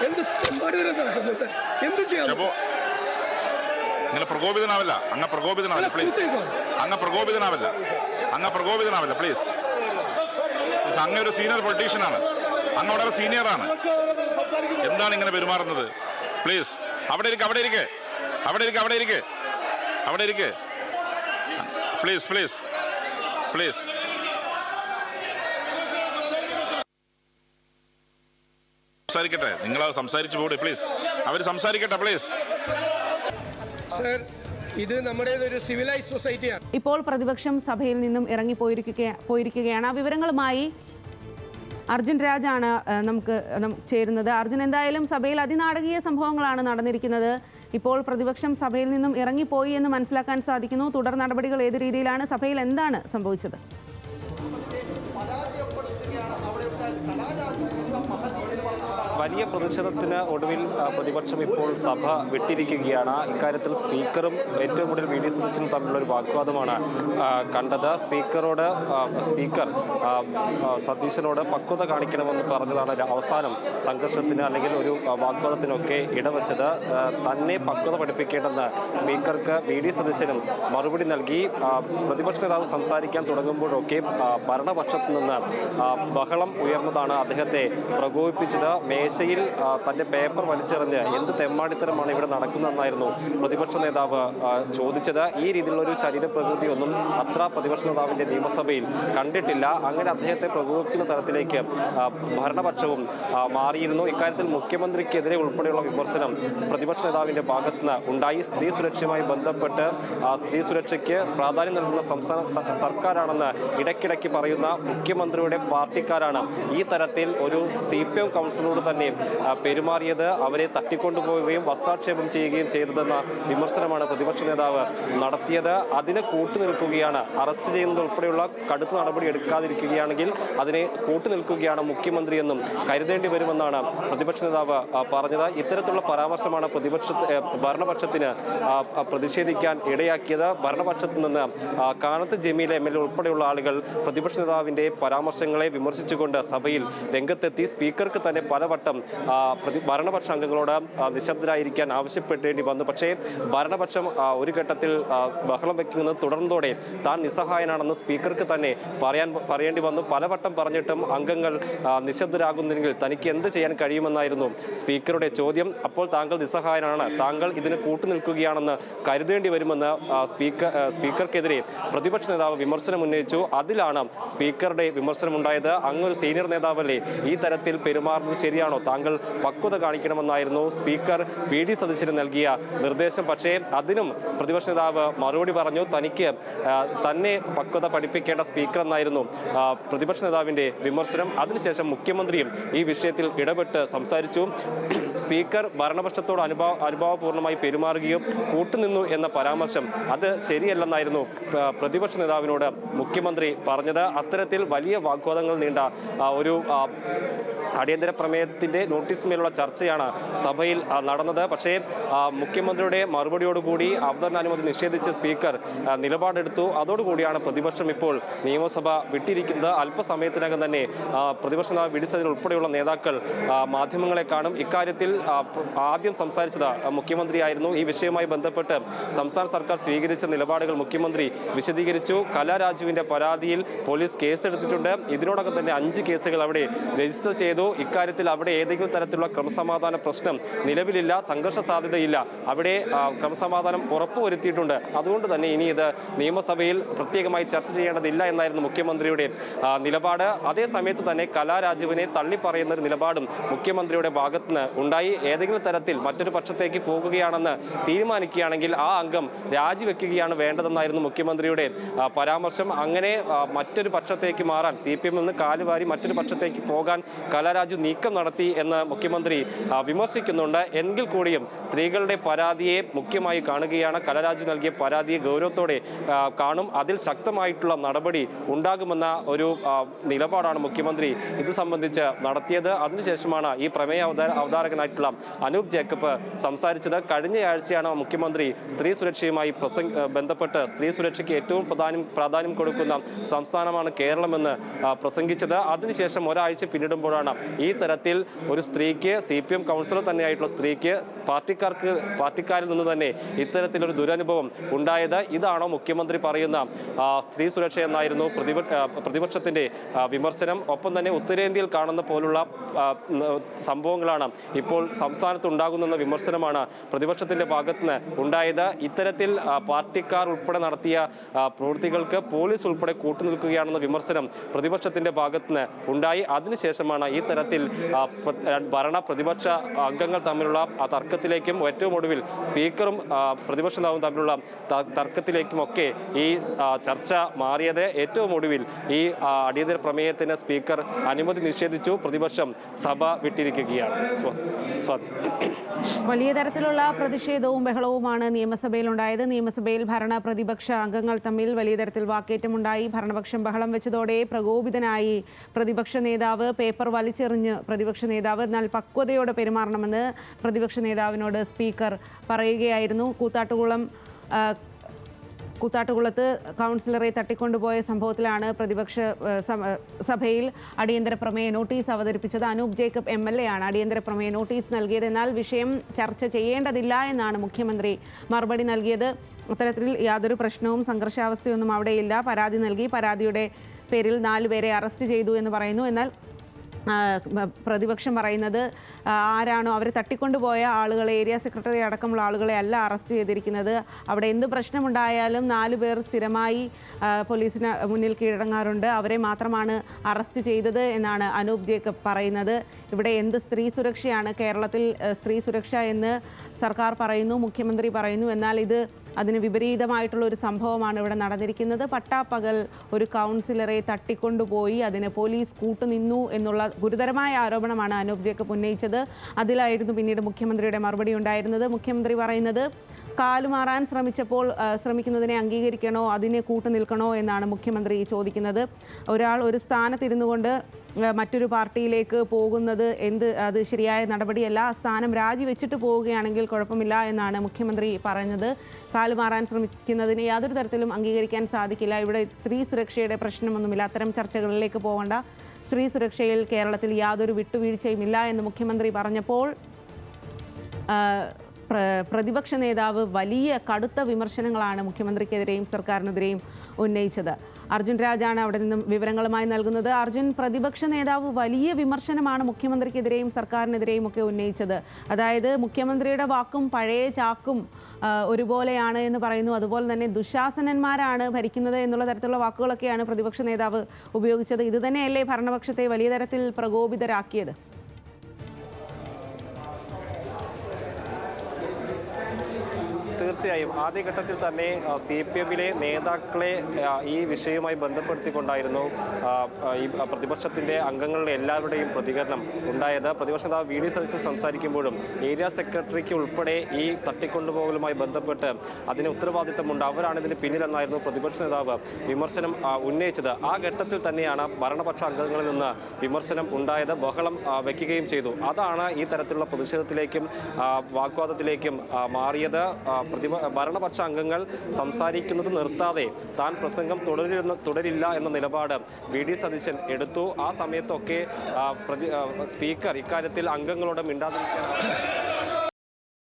എന്ത് തെമ്മാടിതരം നടക്കുന്നുണ്ട്? എന്ത് ചെയ്യാൻ? നിങ്ങൾ പ്രകോപിതനാവില്ല, അങ്ങ് പ്രകോപിതനാവില്ല പ്ലീസ്. അങ്ങ് പ്രകോപിതനാവില്ല, അങ്ങ് പ്രകോപിതനാവില്ല പ്ലീസ്. അങ്ങ് ഒരു സീനിയർ പൊളിറ്റീഷ്യനാണ്, അങ്ങ് വളരെ സീനിയറാണ്. എന്താണ് ഇങ്ങനെ പെരുമാറുന്നത്? പ്ലീസ് അവിടെ ഇരിക്കെ, അവിടെ ഇരിക്കെ, അവിടെ ഇരിക്കെ, അവിടെ ഇരിക്കെ, അവിടെ ഇരിക്കെ. Please please please. സംസാരിക്കട്ടെ, നിങ്ങൾ സംസാരിച്ചു പോട്ടെ പ്ലീസ്. അവർ സംസാരിക്കട്ടെ പ്ലീസ്. സർ, ഇത് നമ്മുടെ ഒരു സിവിലൈസ് സൊസൈറ്റിയാണ്. ഇപ്പോൾ പ്രതിപക്ഷം സഭയിൽ നിന്നും പോയിരിക്കുകയാണ്. ആ വിവരങ്ങളുമായി അർജുൻ രാജാണ് നമുക്ക് ചേരുന്നത്. അർജുൻ, എന്തായാലും സഭയിൽ അതിനാടകീയ സംഭവങ്ങളാണ് നടന്നിരിക്കുന്നത്. ഇപ്പോൾ പ്രതിപക്ഷം സഭയിൽ നിന്നും ഇറങ്ങിപ്പോയി എന്ന് മനസ്സിലാക്കാൻ സാധിക്കുന്നു. തുടർ നടപടികൾ ഏത് രീതിയിലാണ്? സഭയിൽ എന്താണ് സംഭവിച്ചത്? വലിയ പ്രതിഷേധത്തിന് ഒടുവിൽ പ്രതിപക്ഷം ഇപ്പോൾ സഭ വിട്ടിരിക്കുകയാണ്. ഇക്കാര്യത്തിൽ സ്പീക്കറും ഏറ്റവും കൂടുതൽ വി ഡി സതീശനും തമ്മിലുള്ള ഒരു വാഗ്വാദമാണ് കണ്ടത്. സ്പീക്കർ സതീശനോട് പക്വത കാണിക്കണമെന്ന് പറഞ്ഞതാണ് അവസാനം സംഘർഷത്തിന് അല്ലെങ്കിൽ ഒരു വാഗ്വാദത്തിനൊക്കെ ഇടവച്ചത്. തന്നെ പക്വത പഠിപ്പിക്കേണ്ടെന്ന് സ്പീക്കർക്ക് വി ഡി സതീശനും മറുപടി നൽകി. പ്രതിപക്ഷ നേതാവ് സംസാരിക്കാൻ തുടങ്ങുമ്പോഴൊക്കെ ഭരണപക്ഷത്തു നിന്ന് ബഹളം ഉയർന്നതാണ് അദ്ദേഹത്തെ പ്രകോപിപ്പിച്ചത്. മേശയിൽ തന്റെ പേപ്പർ വലിച്ചെറിഞ്ഞ് എന്ത് തെമ്മാടിത്തരമാണ് ഇവിടെ നടക്കുന്നതെന്നായിരുന്നു പ്രതിപക്ഷ നേതാവ് ചോദിച്ചത്. ഈ രീതിയിലുള്ള ഒരു ശരീരപ്രകൃതിയൊന്നും അത്ര പ്രതിപക്ഷ നേതാവിന്റെ നിയമസഭയിൽ കണ്ടിട്ടില്ല. അങ്ങനെ അദ്ദേഹത്തെ പ്രകോപിപ്പിക്കുന്ന തരത്തിലേക്ക് ഭരണപക്ഷവും മാറിയിരുന്നു. ഇക്കാര്യത്തിൽ മുഖ്യമന്ത്രിക്കെതിരെ ഉൾപ്പെടെയുള്ള വിമർശനം പ്രതിപക്ഷ നേതാവിന്റെ ഭാഗത്തുനിന്ന് ഉണ്ടായി. സ്ത്രീ സുരക്ഷയുമായി ബന്ധപ്പെട്ട് സ്ത്രീ സുരക്ഷയ്ക്ക് പ്രാധാന്യം നൽകുന്ന സംസ്ഥാന സർക്കാരാണെന്ന് ഇടയ്ക്കിടയ്ക്ക് പറയുന്ന മുഖ്യമന്ത്രിയുടെ പാർട്ടിക്കാരാണ് ഈ തരത്തിൽ ഒരു CPM കൗൺസിലറോട് തന്നെ പെരുമാറിയത്. അവരെ തട്ടിക്കൊണ്ടുപോവുകയും വസ്ത്രാക്ഷേപം ചെയ്യുകയും ചെയ്തതെന്ന വിമർശനമാണ് പ്രതിപക്ഷ നേതാവ് നടത്തിയത്. അതിന് കൂട്ടുനിൽക്കുകയാണ്, അറസ്റ്റ് ചെയ്യുന്നത് ഉൾപ്പെടെയുള്ള കടുത്ത നടപടി എടുക്കാതിരിക്കുകയാണെങ്കിൽ അതിനെ കൂട്ടുനിൽക്കുകയാണ് മുഖ്യമന്ത്രിയെന്നും കരുതേണ്ടി വരുമെന്നാണ് പ്രതിപക്ഷ നേതാവ് പറഞ്ഞത്. ഇത്തരത്തിലുള്ള പരാമർശമാണ് ഭരണപക്ഷത്തിന് പ്രതിഷേധിക്കാൻ ഇടയാക്കിയത്. ഭരണപക്ഷത്തു നിന്ന് കാനത്ത് ജമീൽ MLA ഉൾപ്പെടെയുള്ള ആളുകൾ പ്രതിപക്ഷ നേതാവിന്റെ പരാമർശങ്ങളെ വിമർശിച്ചുകൊണ്ട് സഭയിൽ രംഗത്തെത്തി. സ്പീക്കർക്ക് തന്നെ പലവട്ടം ഭരണപക്ഷ അംഗങ്ങളോട് നിശബ്ദരായിരിക്കാൻ ആവശ്യപ്പെടേണ്ടി വന്നു. പക്ഷേ ഭരണപക്ഷം ഒരു ഘട്ടത്തിൽ ബഹളം വയ്ക്കുന്നത് തുടർന്നതോടെ താൻ നിസ്സഹായനാണെന്ന് സ്പീക്കർക്ക് തന്നെ പറയേണ്ടി വന്നു. പലവട്ടം പറഞ്ഞിട്ടും അംഗങ്ങൾ നിശബ്ദരാകുന്നെങ്കിൽ തനിക്ക് എന്ത് ചെയ്യാൻ കഴിയുമെന്നായിരുന്നു സ്പീക്കറുടെ ചോദ്യം. അപ്പോൾ താങ്കൾ നിസ്സഹായനാണ്, താങ്കൾ ഇതിന് കൂട്ടുനിൽക്കുകയാണെന്ന് കരുതേണ്ടി വരുമെന്ന് സ്പീക്കർക്കെതിരെ പ്രതിപക്ഷ നേതാവ് വിമർശനം ഉന്നയിച്ചു. അതിലാണ് സ്പീക്കറുടെ വിമർശനമുണ്ടായത്. അങ്ങൊരു സീനിയർ നേതാവല്ലേ, ഈ തരത്തിൽ പെരുമാറുന്നത് ശരിയാണോ? താങ്കൾ പക്വത കാണിക്കണമെന്നായിരുന്നു സ്പീക്കർ വി ഡി സതീശന് നൽകിയ നിർദ്ദേശം. പക്ഷേ അതിനും പ്രതിപക്ഷ നേതാവ് മറുപടി പറഞ്ഞു. തന്നെ പക്വത പഠിപ്പിക്കേണ്ട സ്പീക്കർ എന്നായിരുന്നു പ്രതിപക്ഷ നേതാവിന്റെ വിമർശനം. അതിനുശേഷം മുഖ്യമന്ത്രിയും ഈ വിഷയത്തിൽ ഇടപെട്ട് സംസാരിച്ചു. സ്പീക്കർ ഭരണപക്ഷത്തോട് അനുഭാവപൂർണ്ണമായി പെരുമാറുകയും കൂട്ടുനിന്നു എന്ന പരാമർശം അത് ശരിയല്ലെന്നായിരുന്നു പ്രതിപക്ഷ നേതാവിനോട് മുഖ്യമന്ത്രി പറഞ്ഞത്. അത്തരത്തിൽ വലിയ വാഗ്വാദങ്ങൾ നീണ്ട ഒരു അടിയന്തര പ്രമേയത്തിന്റെ നോട്ടീസ് മേലുള്ള ചർച്ചയാണ് സഭയിൽ നടന്നത്. പക്ഷേ മുഖ്യമന്ത്രിയുടെ മറുപടിയോടുകൂടി അവതരണാനുമതി നിഷേധിച്ച് സ്പീക്കർ നിലപാടെടുത്തു. അതോടുകൂടിയാണ് പ്രതിപക്ഷം ഇപ്പോൾ നിയമസഭ വിട്ടിരിക്കുന്നത്. അല്പസമയത്തിനകം തന്നെ പ്രതിപക്ഷ നേതാവ് വി ഡി സതീശൻ ഉൾപ്പെടെയുള്ള നേതാക്കൾ മാധ്യമങ്ങളെ കാണും. ഇക്കാര്യത്തിൽ ആദ്യം സംസാരിച്ചത് മുഖ്യമന്ത്രിയായിരുന്നു. ഈ വിഷയവുമായി ബന്ധപ്പെട്ട് സംസ്ഥാന സർക്കാർ സ്വീകരിച്ച നിലപാടുകൾ മുഖ്യമന്ത്രി വിശദീകരിച്ചു. കലാരാജുവിന്റെ പരാതിയിൽ പോലീസ് കേസെടുത്തിട്ടുണ്ട്. ഇതിനോടകം തന്നെ 5 കേസുകൾ അവിടെ രജിസ്റ്റർ ചെയ്തു. ഇക്കാര്യത്തിൽ അവിടെ ഏതെങ്കിലും തരത്തിലുള്ള ക്രമസമാധാന പ്രശ്നം നിലവിലില്ല, സംഘർഷ സാധ്യതയില്ല. അവിടെ ക്രമസമാധാനം ഉറപ്പുവരുത്തിയിട്ടുണ്ട്. അതുകൊണ്ട് തന്നെ ഇനി ഇത് നിയമസഭയിൽ പ്രത്യേകമായി ചർച്ച ചെയ്യേണ്ടതില്ല എന്നായിരുന്നു മുഖ്യമന്ത്രിയുടെ നിലപാട്. അതേ സമയത്ത് തന്നെ കലാരാജുവിനെ തള്ളിപ്പറയുന്ന ഒരു നിലപാടും മുഖ്യമന്ത്രിയുടെ ഭാഗത്തുനിന്ന് ഉണ്ടായി. ഏതെങ്കിലും തരത്തിൽ മറ്റൊരു പക്ഷത്തേക്ക് പോകുകയാണെന്ന് തീരുമാനിക്കുകയാണെങ്കിൽ ആ അംഗം രാജിവെക്കുകയാണ് വേണ്ടതെന്നായിരുന്നു മുഖ്യമന്ത്രിയുടെ പരാമർശം. അങ്ങനെ മറ്റൊരു പക്ഷത്തേക്ക് മാറാൻ CPM നിന്ന് കാലുവാരി മറ്റൊരു പക്ഷത്തേക്ക് പോകാൻ കലാരാജു നീക്കം നടത്തി എന്ന് മുഖ്യമന്ത്രി വിമർശിക്കുന്നുണ്ട്. എങ്കിൽ കൂടിയും സ്ത്രീകളുടെ പരാതിയെ മുഖ്യമായി കാണുകയാണ്. കലാരാജു നൽകിയ പരാതിയെ ഗൗരവത്തോടെ കാണും. അതിൽ ശക്തമായിട്ടുള്ള നടപടി ഉണ്ടാകുമെന്ന ഒരു നിലപാടാണ് മുഖ്യമന്ത്രി ഇത് സംബന്ധിച്ച് നടത്തിയത്. അതിനുശേഷമാണ് ഈ പ്രമേയ അവതാരകനായിട്ടുള്ള അനൂപ് ജേക്കബ് സംസാരിച്ചത്. കഴിഞ്ഞയാഴ്ചയാണ് മുഖ്യമന്ത്രി സ്ത്രീ സുരക്ഷയുമായി ബന്ധപ്പെട്ട് സ്ത്രീ സുരക്ഷയ്ക്ക് ഏറ്റവും പ്രാധാന്യം കൊടുക്കുന്ന സംസ്ഥാനമാണ് കേരളമെന്ന് പ്രസംഗിച്ചത്. അതിനുശേഷം ഒരാഴ്ച പിന്നിടുമ്പോഴാണ് ഈ തരത്തിൽ ഒരു സ്ത്രീക്ക് CPM കൗൺസിലർ തന്നെയായിട്ടുള്ള സ്ത്രീക്ക് പാർട്ടിക്കാരിൽ നിന്ന് തന്നെ ഇത്തരത്തിലൊരു ദുരനുഭവം ഉണ്ടായത്? ഇതാണോ മുഖ്യമന്ത്രി പറയുന്ന സ്ത്രീ സുരക്ഷ എന്നായിരുന്നു പ്രതിപക്ഷത്തിന്റെ വിമർശനം. ഒപ്പം തന്നെ ഉത്തരേന്ത്യയിൽ കാണുന്ന പോലുള്ള സംഭവങ്ങളാണ് ഇപ്പോൾ സംസ്ഥാനത്ത് ഉണ്ടാകുന്നെന്ന വിമർശനമാണ് പ്രതിപക്ഷത്തിന്റെ ഭാഗത്തുനിന്ന് ഉണ്ടായത്. ഇത്തരത്തിൽ പാർട്ടിക്കാർ ഉൾപ്പെടെ നടത്തിയ പ്രവൃത്തികൾക്ക് പോലീസ് ഉൾപ്പെടെ കൂട്ടുനിൽക്കുകയാണെന്ന വിമർശനം പ്രതിപക്ഷത്തിന്റെ ഭാഗത്തുനിന്ന് ഉണ്ടായി. അതിനുശേഷമാണ് ഈ തരത്തിൽ ഭരണ പ്രതിപക്ഷ അംഗങ്ങൾ തമ്മിലുള്ള തർക്കത്തിലേക്കും ഏറ്റവും ഒടുവിൽ സ്പീക്കറും പ്രതിപക്ഷ നേതാവും തമ്മിലുള്ള തർക്കത്തിലേക്കുമൊക്കെ ഈ ചർച്ച മാറിയത്. ഏറ്റവും ഒടുവിൽ ഈ അടിയന്തര പ്രമേയത്തിന് സ്പീക്കർ അനുമതി നിഷേധിച്ചു. പ്രതിപക്ഷം സഭ വിട്ടിരിക്കുകയാണ്. വലിയ തരത്തിലുള്ള പ്രതിഷേധവും ബഹളവുമാണ് നിയമസഭയിലുണ്ടായത്. നിയമസഭയിൽ ഭരണ പ്രതിപക്ഷ അംഗങ്ങൾ തമ്മിൽ വലിയ തരത്തിൽ വാക്കേറ്റമുണ്ടായി. ഭരണപക്ഷം ബഹളം വെച്ചതോടെ പ്രകോപിതനായി പ്രതിപക്ഷ നേതാവ്. പേപ്പർ വലിച്ചെറിഞ്ഞ് പ്രതിപക്ഷ നേതാവ്. എന്നാൽ പക്വതയോടെ പെരുമാറണമെന്ന് പ്രതിപക്ഷ നേതാവിനോട് സ്പീക്കർ പറയുകയായിരുന്നു. കൂത്താട്ടുകുളത്ത് കൗൺസിലറെ തട്ടിക്കൊണ്ടുപോയ സംഭവത്തിലാണ് പ്രതിപക്ഷ സഭയിൽ അടിയന്തര പ്രമേയ നോട്ടീസ് അവതരിപ്പിച്ചത്. അനൂപ് ജേക്കബ് MLA ആണ് അടിയന്തര പ്രമേയ നോട്ടീസ് നൽകിയത്. എന്നാൽ വിഷയം ചർച്ച ചെയ്യേണ്ടതില്ല എന്നാണ് മുഖ്യമന്ത്രി മറുപടി നൽകിയത്. അത്തരത്തിൽ യാതൊരു പ്രശ്നവും സംഘർഷാവസ്ഥയൊന്നും അവിടെയില്ല. പരാതി നൽകി. പരാതിയുടെ പേരിൽ 4 പേരെ അറസ്റ്റ് ചെയ്തു എന്ന് പറയുന്നു. എന്നാൽ പ്രതിപക്ഷം പറയുന്നത് ആരാണോ അവരെ തട്ടിക്കൊണ്ടുപോയ ആളുകളെ, ഏരിയ സെക്രട്ടറി അടക്കമുള്ള ആളുകളെ അല്ല അറസ്റ്റ് ചെയ്തിരിക്കുന്നത്. അവിടെ എന്ത് പ്രശ്നമുണ്ടായാലും 4 പേർ സ്ഥിരമായി പോലീസിന് മുന്നിൽ കീഴടങ്ങാറുണ്ട്. അവരെ മാത്രമാണ് അറസ്റ്റ് ചെയ്തത് എന്നാണ് അനൂപ് ജേക്കബ് പറയുന്നത്. ഇവിടെ എന്ത് സ്ത്രീ സുരക്ഷയാണ്? കേരളത്തിൽ സ്ത്രീ സുരക്ഷ എന്ന് സർക്കാർ പറയുന്നു, മുഖ്യമന്ത്രി പറയുന്നു. എന്നാൽ അതിന് വിപരീതമായിട്ടുള്ള ഒരു സംഭവമാണ് ഇവിടെ നടന്നിരിക്കുന്നത്. പട്ടാപ്പകൽ ഒരു കൗൺസിലറെ തട്ടിക്കൊണ്ടുപോയി, അതിന് പോലീസ് കൂട്ടുനിന്നു എന്നുള്ള ഗുരുതരമായ ആരോപണമാണ് അനൂപ് ജേക്കബ് ഉന്നയിച്ചത്. അതിലായിരുന്നു പിന്നീട് മുഖ്യമന്ത്രിയുടെ മറുപടി ഉണ്ടായിരുന്നത്. മുഖ്യമന്ത്രി പറയുന്നത് കാലുമാറാൻ ശ്രമിക്കുന്നതിനെ അംഗീകരിക്കണോ, അതിനെ കൂട്ടുനിൽക്കണോ എന്നാണ് മുഖ്യമന്ത്രി ചോദിക്കുന്നത്. ഒരാൾ ഒരു സ്ഥാനത്തിരുന്നു കൊണ്ട് മറ്റൊരു പാർട്ടിയിലേക്ക് പോകുന്നത് അത് ശരിയായ നടപടിയല്ല. സ്ഥാനം രാജിവെച്ചിട്ട് പോവുകയാണെങ്കിൽ കുഴപ്പമില്ല എന്നാണ് മുഖ്യമന്ത്രി പറഞ്ഞത്. കാലുമാറാൻ ശ്രമിക്കുന്നതിന് യാതൊരു തരത്തിലും അംഗീകരിക്കാൻ സാധിക്കില്ല. ഇവിടെ സ്ത്രീ സുരക്ഷയുടെ പ്രശ്നമൊന്നുമില്ല. അത്തരം ചർച്ചകളിലേക്ക് പോകേണ്ട. സ്ത്രീ സുരക്ഷയിൽ കേരളത്തിൽ യാതൊരു വിട്ടുവീഴ്ചയുമില്ല എന്ന് മുഖ്യമന്ത്രി പറഞ്ഞപ്പോൾ പ്രതിപക്ഷ നേതാവ് വലിയ കടുത്ത വിമർശനങ്ങളാണ് മുഖ്യമന്ത്രിക്കെതിരെയും സർക്കാരിനെതിരെയും ഉന്നയിച്ചത്. അർജുൻ രാജാണ് അവിടെ നിന്നും വിവരങ്ങളുമായി നൽകുന്നത്. അർജുൻ, പ്രതിപക്ഷ നേതാവ് വലിയ വിമർശനമാണ് മുഖ്യമന്ത്രിക്കെതിരെയും സർക്കാരിനെതിരെയും ഒക്കെ ഉന്നയിച്ചത്. അതായത് മുഖ്യമന്ത്രിയുടെ വാക്കും പഴയ ചാക്കും ഒരുപോലെയാണ് എന്ന് പറയുന്നു. അതുപോലെ തന്നെ ദുശാസനന്മാരാണ് ഭരിക്കുന്നത് എന്നുള്ള തരത്തിലുള്ള വാക്കുകളൊക്കെയാണ് പ്രതിപക്ഷ നേതാവ് ഉപയോഗിച്ചത്. ഇത് തന്നെയല്ലേ ഭരണപക്ഷത്തെ വലിയ തരത്തിൽ പ്രകോപിതരാക്കിയത്? തീർച്ചയായും ആദ്യഘട്ടത്തിൽ തന്നെ CPM-ലെ നേതാക്കളെ ഈ വിഷയവുമായി ബന്ധപ്പെടുത്തിക്കൊണ്ടായിരുന്നു ഈ പ്രതിപക്ഷത്തിൻ്റെ അംഗങ്ങളുടെ എല്ലാവരുടെയും പ്രതികരണം ഉണ്ടായത്. പ്രതിപക്ഷ നേതാവ് VD സതീശൻ സംസാരിക്കുമ്പോഴും ഏരിയ സെക്രട്ടറിക്ക് ഉൾപ്പെടെ ഈ തട്ടിക്കൊണ്ടുപോകലുമായി ബന്ധപ്പെട്ട് അതിന് ഉത്തരവാദിത്തമുണ്ട്, അവരാണ് ഇതിന് പിന്നിലെന്നായിരുന്നു പ്രതിപക്ഷ നേതാവ് വിമർശനം ഉന്നയിച്ചത്. ആ ഘട്ടത്തിൽ തന്നെയാണ് ഭരണപക്ഷ അംഗങ്ങളിൽ നിന്ന് വിമർശനം ഉണ്ടായത്. ബഹളം വയ്ക്കുകയും ചെയ്തു. അതാണ് ഈ തരത്തിലുള്ള പ്രതിഷേധത്തിലേക്കും വാഗ്വാദത്തിലേക്കും മാറിയത്. ഭരണപക്ഷ അംഗങ്ങൾ സംസാരിക്കുന്നത് നിർത്താതെ താൻ പ്രസംഗം തുടരില്ല എന്ന നിലപാട് VD സതീശൻ എടുത്തു. ആ സമയത്തൊക്കെ സ്പീക്കർ ഇക്കാര്യത്തിൽ അംഗങ്ങളോട് മിണ്ടാതിരിക്കാൻ